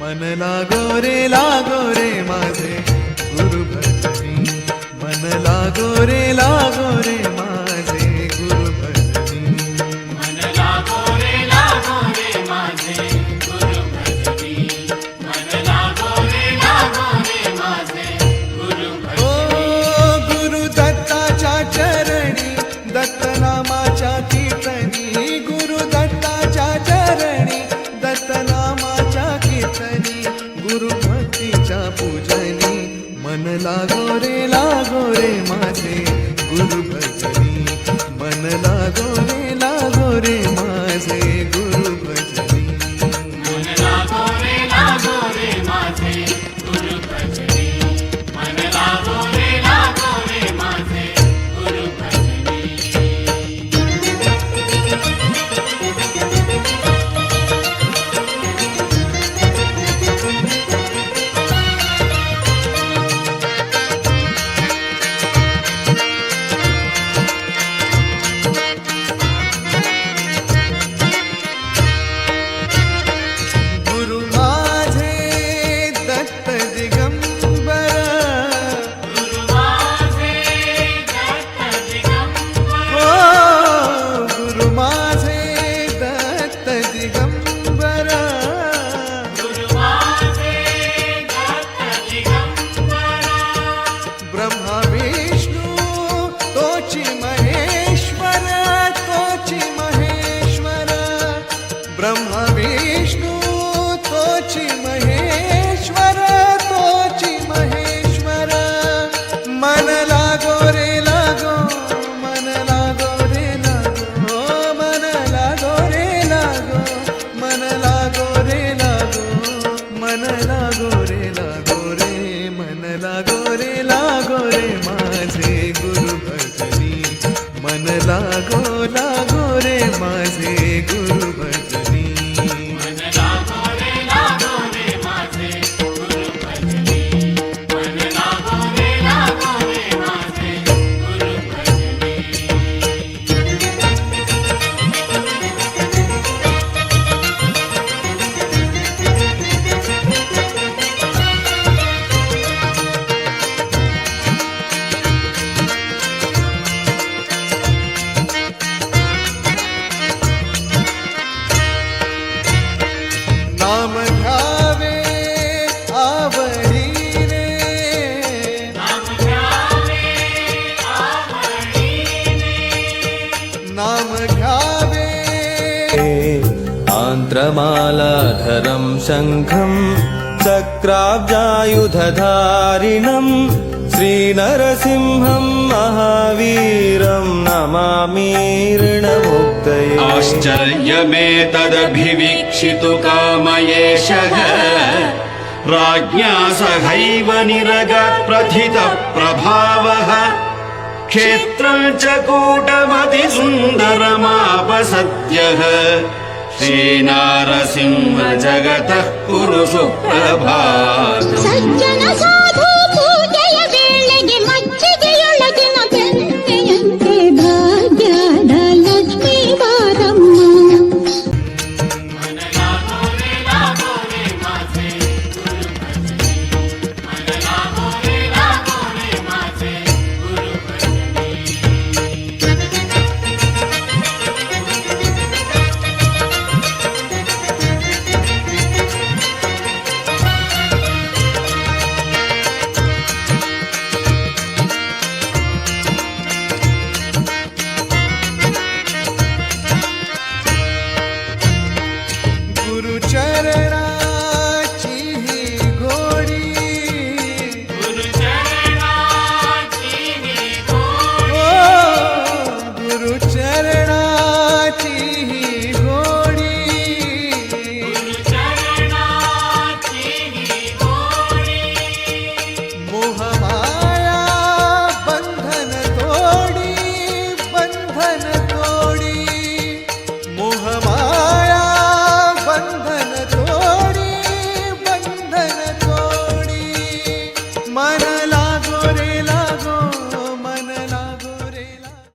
मन लागो रे माझे गुरु भजनी मन लागो रे माझे गुरु भजनी मन लागो रे माझे गुरु भजनी मन लागो रे माझे गुरु भजनी ओ गुरु दत्ताच्या चरणी दत्त नामाच्या कीर्तनी गुरु दत्ताच्या चरणी दत्त नामाच्या कीर्तनी गुरु भक्तीच्या पूजनी मन लागो रे माझे गुरु भजनी मन लागो रे माझे गुरु भजनी मन लागो रे माझे गुरु भजनी मन लागो रे माझे गुरु भजनी ब्रह्मा विष्णु तोची महेश्वर तोची महेश्वर मन लागो रे लागो मन लागो रे लागो मन लागो रे लागो मन लागो रे लागो मन लागो रे मन लागो रे माझे गुरु भजनी मन लागो रे माझे गुरु भजनी नाम घ्यावे आवडी रे नाम घ्यावे आवडीने नाम घ्यावे आन्त्रमालाधरं शङ्खं चक्राब्जायुधधारिणं श्रीनरसिंहं महावीरं नमामीर्णमुक्तये आश्चर्यमेतदभिवीक्षितु कामयेशः राज्ञा सहैव निरगप्रथितप्रभावः क्षेत्रं च कूटमतिसुन्दरमापसद्यः श्रीनारसिंह जगतः कुरु सुप्रभातम् ಸಜ್ಜನ ಸಾಧು ಪೂಜೆಯ ವೇಳೆಗೆ ಮಜ್ಜಿಗೆಯೊಳಗಿನ ಬೆಣ್ಣೆಯಂತೆ ಭಾಗ್ಯದ ಲಕ್ಷ್ಮೀ ಬಾರಮ್ಮ मन लागो रे माझे गुरु भजनी मन लागो रे माझे गुरु भजनी मन